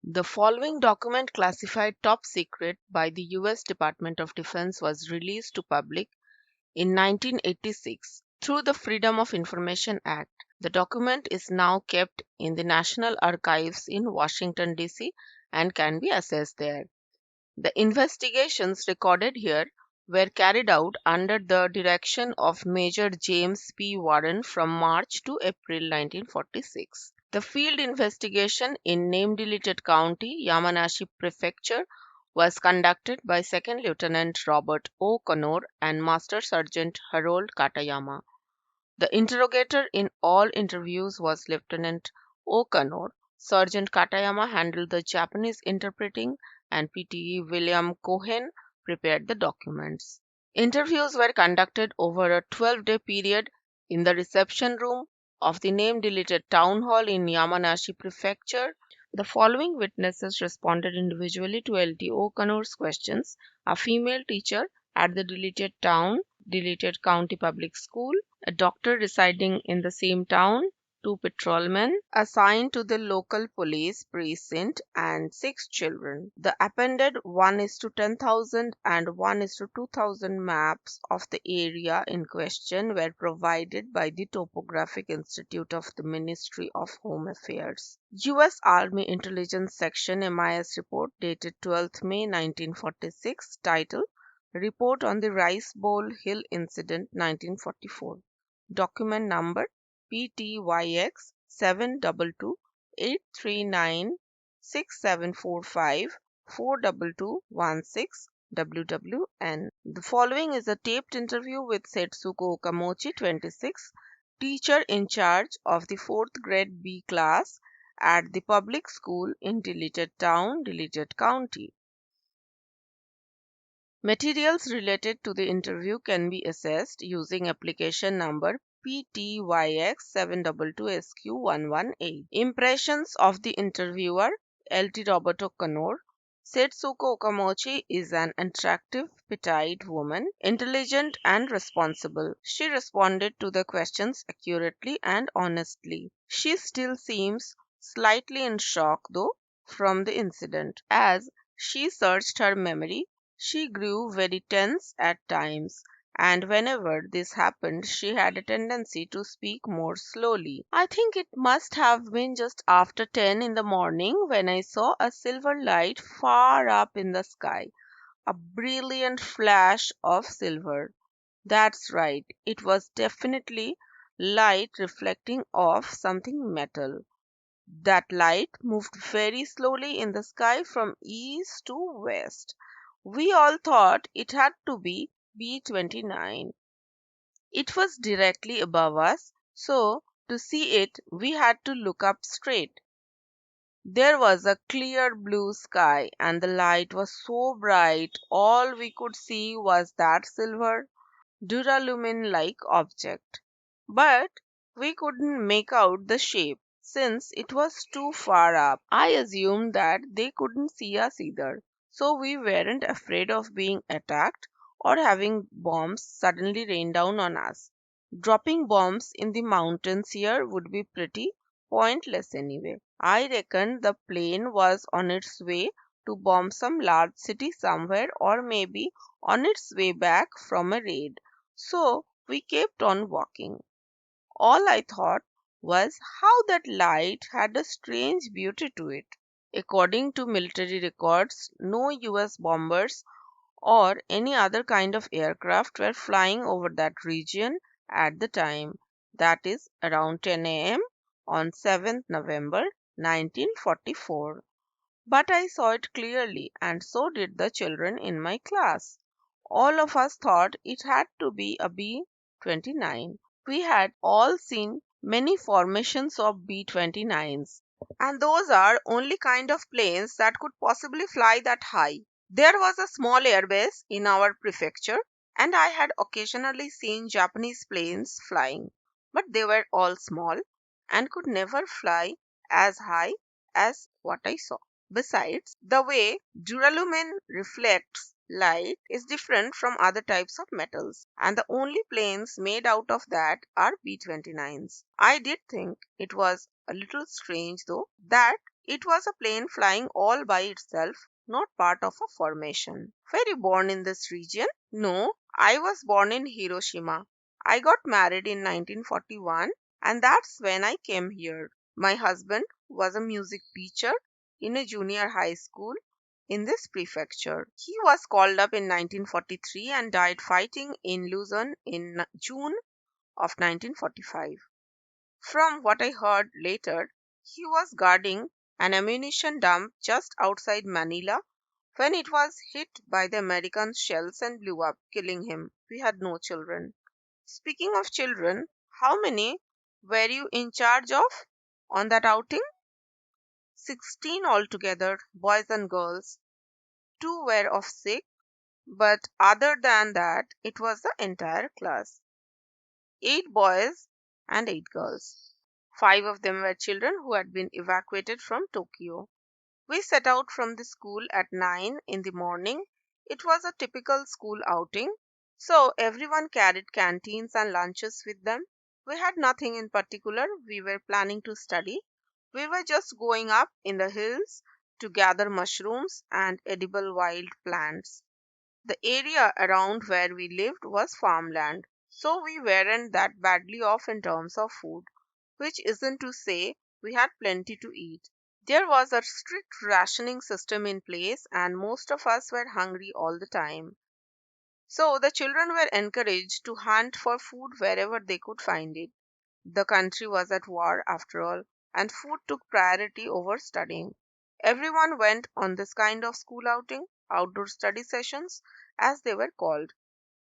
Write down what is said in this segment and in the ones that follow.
The following document, classified top secret by the US Department of Defense, was released to public in 1986 through the Freedom of Information Act. The document is now kept in the National Archives in Washington, D.C., and can be accessed there. The investigations recorded here were carried out under the direction of Major James P. Warren from March to April 1946. The field investigation in name-deleted county, Yamanashi Prefecture, was conducted by Second Lieutenant Robert O. Connor and Master Sergeant Harold Katayama. The interrogator in all interviews was Lieutenant O'Connor. Sergeant Katayama handled the Japanese interpreting, and PTE William Cohen prepared the documents. Interviews were conducted over a 12-day period in the reception room of the name-deleted town hall in Yamanashi Prefecture. The following witnesses responded individually to LT O'Connor's questions: a female teacher at the deleted county public school, a doctor residing in the same town, two patrolmen assigned to the local police precinct, and six children. The appended 1:10,000 and 1:2,000 maps of the area in question were provided by the Topographic Institute of the Ministry of Home Affairs. U.S. Army Intelligence Section MIS report dated 12th May 1946, titled Report on the Rice Bowl Hill Incident 1944. Document number PTYX 722-839-6745 42216 WWN. The following is a taped interview with Setsuko Okamochi, 26, teacher in charge of the 4th grade B class at the public school in Deleted Town, Deleted County. Materials related to the interview can be accessed using application number PTYX722SQ118. Impressions of the interviewer, LT Roberto Connor. Setsuko Okamochi is an attractive, petite woman, intelligent and responsible. She responded to the questions accurately and honestly. She still seems slightly in shock, though, from the incident. As she searched her memory, she grew very tense at times, and whenever this happened, she had a tendency to speak more slowly. I think it must have been just after 10 in the morning when I saw a silver light far up in the sky, a brilliant flash of silver. That's right, it was definitely light reflecting off something metal. That light moved very slowly in the sky from east to west. We all thought it had to be B-29. It was directly above us, so to see it we had to look up straight. There was a clear blue sky, and the light was so bright all we could see was that silver, duralumin-like object. But we couldn't make out the shape, since it was too far up. I assumed that they couldn't see us either, so we weren't afraid of being attacked or having bombs suddenly rain down on us. Dropping bombs in the mountains here would be pretty pointless anyway. I reckoned the plane was on its way to bomb some large city somewhere, or maybe on its way back from a raid. So we kept on walking. All I thought was how that light had a strange beauty to it. According to military records, no US bombers or any other kind of aircraft were flying over that region at the time. That is around 10 a.m. on 7th November 1944. But I saw it clearly, and so did the children in my class. All of us thought it had to be a B-29. We had all seen many formations of B-29s, and those are only kind of planes that could possibly fly that high. There was a small airbase in our prefecture, and I had occasionally seen Japanese planes flying, but they were all small and could never fly as high as what I saw. Besides, the way duralumin reflects light is different from other types of metals, and the only planes made out of that are B-29s. I did think it was a little strange, though, that It was a plane flying all by itself, not part of a formation. Were you born in this region? No, I was born in Hiroshima. I got married in 1941 and that's when I came here. My husband was a music teacher in a junior high school in this prefecture. He was called up in 1943 and died fighting in Luzon in June of 1945. From what I heard later, he was guarding an ammunition dump just outside Manila when it was hit by the American shells and blew up, killing him. We had no children. Speaking of children, how many were you in charge of on that outing? 16 altogether, boys and girls. Two were off sick, but other than that, it was the entire class. 8 boys and 8 girls. 5 of them were children who had been evacuated from Tokyo. We set out from the school at 9 in the morning. It was a typical school outing, so everyone carried canteens and lunches with them. We had nothing in particular we were planning to study. We were just going up in the hills to gather mushrooms and edible wild plants. The area around where we lived was farmland, so we weren't that badly off in terms of food, which isn't to say we had plenty to eat. There was a strict rationing system in place, and most of us were hungry all the time. So the children were encouraged to hunt for food wherever they could find it. The country was at war, after all, and food took priority over studying. Everyone went on this kind of school outing, outdoor study sessions, as they were called.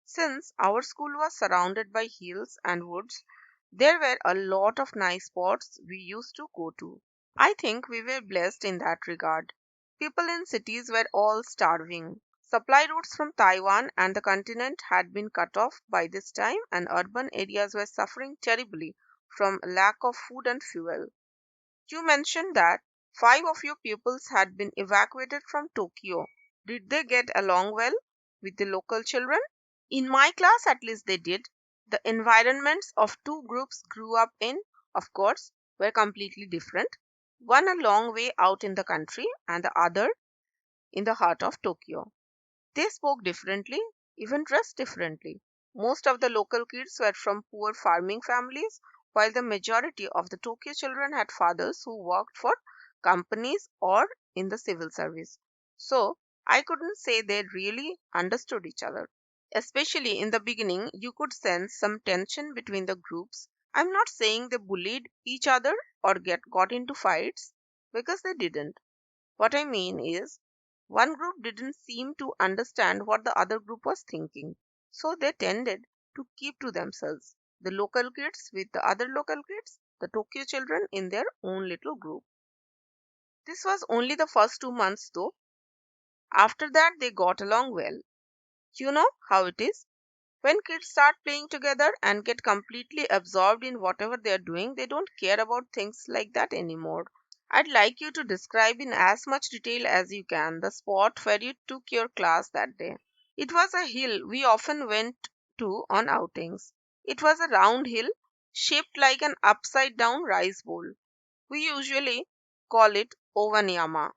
Since our school was surrounded by hills and woods, there were a lot of nice spots we used to go to. I think we were blessed in that regard. People in cities were all starving. Supply routes from Taiwan and the continent had been cut off by this time, and urban areas were suffering terribly from lack of food and fuel. You mentioned that 5 of your pupils had been evacuated from Tokyo. Did they get along well with the local children? In my class, at least they did. The environments of two groups grew up in, of course, were completely different. One a long way out in the country, and the other in the heart of Tokyo. They spoke differently, even dressed differently. Most of the local kids were from poor farming families, while the majority of the Tokyo children had fathers who worked for companies or in the civil service. So, I couldn't say they really understood each other. Especially in the beginning, you could sense some tension between the groups. I'm not saying they bullied each other or got into fights, because they didn't. What I mean is, one group didn't seem to understand what the other group was thinking, so they tended to keep to themselves. The local kids with the other local kids, the Tokyo children in their own little group. This was only the first 2 months though. After that, they got along well. You know how it is. When kids start playing together and get completely absorbed in whatever they are doing, they don't care about things like that anymore. I'd like you to describe in as much detail as you can the spot where you took your class that day. It was a hill we often went to on outings. It was a round hill shaped like an upside down rice bowl. We usually call it Ovanyama.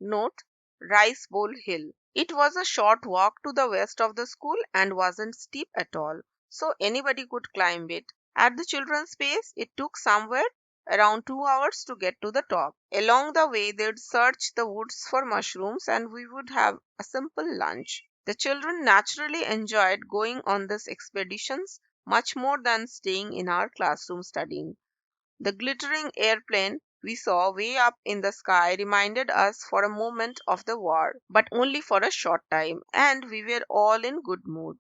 Note, Rice Bowl Hill. It was a short walk to the west of the school and wasn't steep at all, so anybody could climb it. At the children's pace, it took somewhere around 2 hours to get to the top. Along the way, they'd search the woods for mushrooms and we would have a simple lunch. The children naturally enjoyed going on these expeditions much more than staying in our classroom studying. The glittering airplane we saw way up in the sky reminded us for a moment of the war, but only for a short time, and we were all in good mood.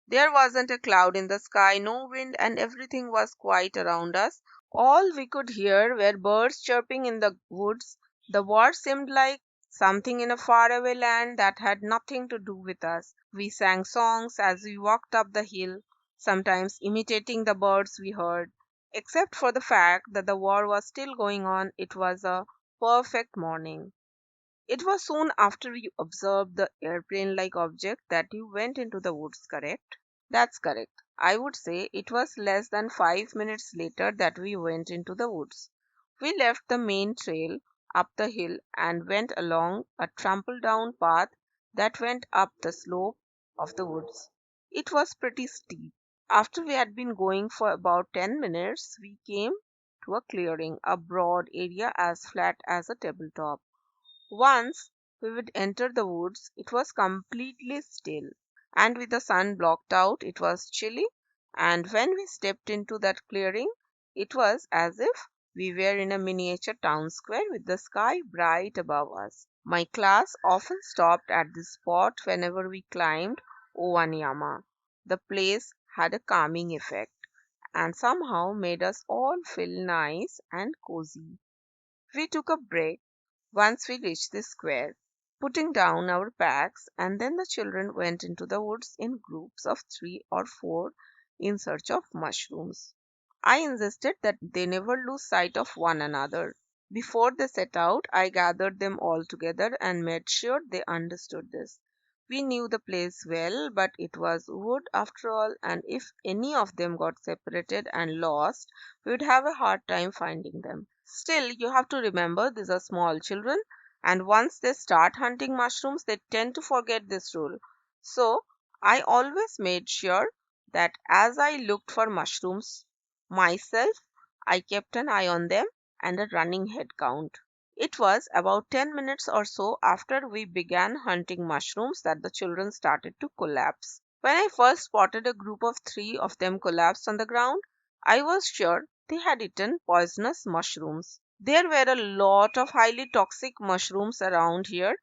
There wasn't a cloud in the sky, no wind, and everything was quiet around us. All we could hear were birds chirping in the woods. The war seemed like something in a faraway land that had nothing to do with us. We sang songs as we walked up the hill, sometimes imitating the birds we heard. Except for the fact that the war was still going on, it was a perfect morning. It was soon after you observed the airplane like object that you went into the woods, correct? That's correct. I would say it was less than 5 minutes later that we went into the woods. We left the main trail, up the hill and went along a trampled down path that went up the slope of the woods. It was pretty steep. After we had been going for about 10 minutes, we came to a clearing, a broad area as flat as a tabletop. Once we would enter the woods, it was completely still, and with the sun blocked out, it was chilly. And when we stepped into that clearing, it was as if we were in a miniature town square with the sky bright above us. My class often stopped at this spot whenever we climbed Owanyama. The place had a calming effect and somehow made us all feel nice and cozy. We took a break once we reached the square, putting down our packs, and then the children went into the woods in groups of 3 or 4 in search of mushrooms. I insisted that they never lose sight of one another. Before they set out, I gathered them all together and made sure they understood this. We knew the place well, but it was wood after all, and if any of them got separated and lost, we would have a hard time finding them. Still, you have to remember these are small children, and once they start hunting mushrooms, they tend to forget this rule. So, I always made sure that as I looked for mushrooms myself, I kept an eye on them and a running head count. It was about 10 minutes or so after we began hunting mushrooms that the children started to collapse. When I first spotted a group of 3 of them collapsed on the ground, I was sure they had eaten poisonous mushrooms. There were a lot of highly toxic mushrooms around here.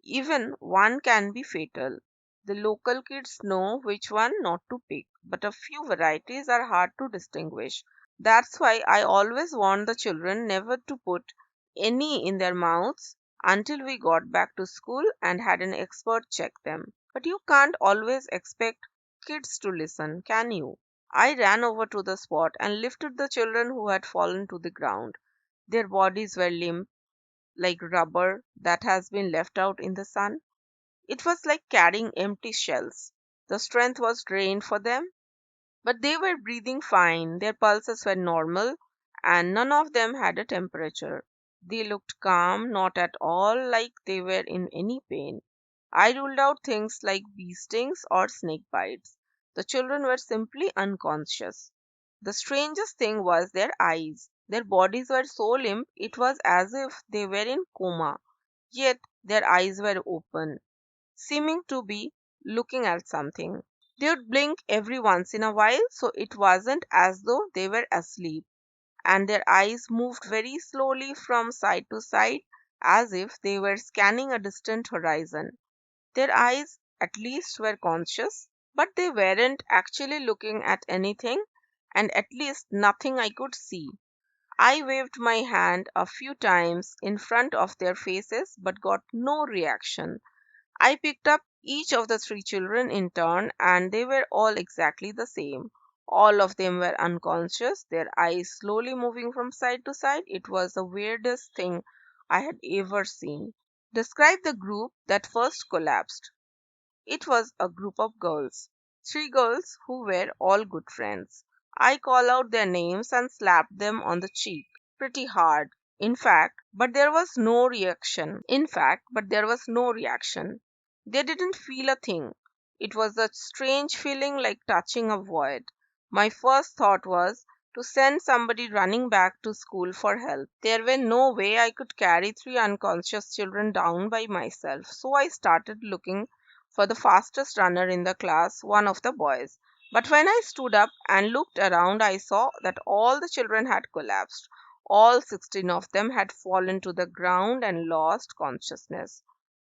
Even one can be fatal. The local kids know which one not to pick, but a few varieties are hard to distinguish. That's why I always warn the children never to put any in their mouths until we got back to school and had an expert check them. But you can't always expect kids to listen, can you? I ran over to the spot and lifted the children who had fallen to the ground. Their bodies were limp like rubber that has been left out in the sun. It was like carrying empty shells. The strength was drained for them, but they were breathing fine. Their pulses were normal, and none of them had a temperature. They looked calm, not at all like they were in any pain. I ruled out things like bee stings or snake bites. The children were simply unconscious. The strangest thing was their eyes. Their bodies were so limp it was as if they were in coma, yet their eyes were open, seeming to be looking at something. They would blink every once in a while, so it wasn't as though they were asleep, and their eyes moved very slowly from side to side as if they were scanning a distant horizon. Their eyes, at least, were conscious, but they weren't actually looking at anything, and at least nothing I could see. I waved my hand a few times in front of their faces but got no reaction. I picked up each of the 3 children in turn, and they were all exactly the same. All of them were unconscious, their eyes slowly moving from side to side. It was the weirdest thing I had ever seen. Describe the group that first collapsed. It was a group of girls, 3 girls who were all good friends. I called out their names and slapped them on the cheek pretty hard. In fact, but there was no reaction. They didn't feel a thing. It was a strange feeling like touching a void. My first thought was to send somebody running back to school for help. There were no way I could carry 3 unconscious children down by myself, so I started looking for the fastest runner in the class, one of the boys. But when I stood up and looked around, I saw that all the children had collapsed. All 16 of them had fallen to the ground and lost consciousness.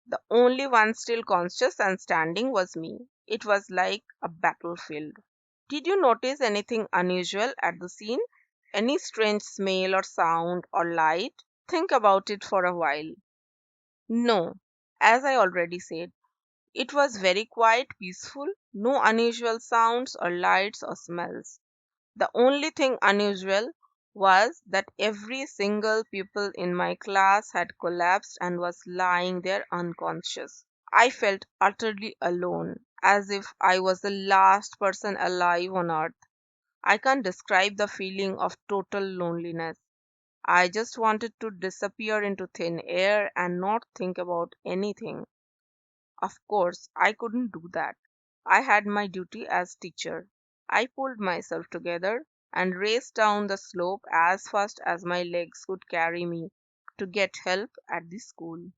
The only one still conscious and standing was me. It was like a battlefield. Did you notice anything unusual at the scene? Any strange smell or sound or light? Think about it for a while. No, as I already said, it was very quiet, peaceful, no unusual sounds or lights or smells. The only thing unusual was that every single pupil in my class had collapsed and was lying there unconscious. I felt utterly alone, as if I was the last person alive on earth. I can't describe the feeling of total loneliness. I just wanted to disappear into thin air and not think about anything. Of course, I couldn't do that. I had my duty as teacher. I pulled myself together and raced down the slope as fast as my legs could carry me to get help at the school.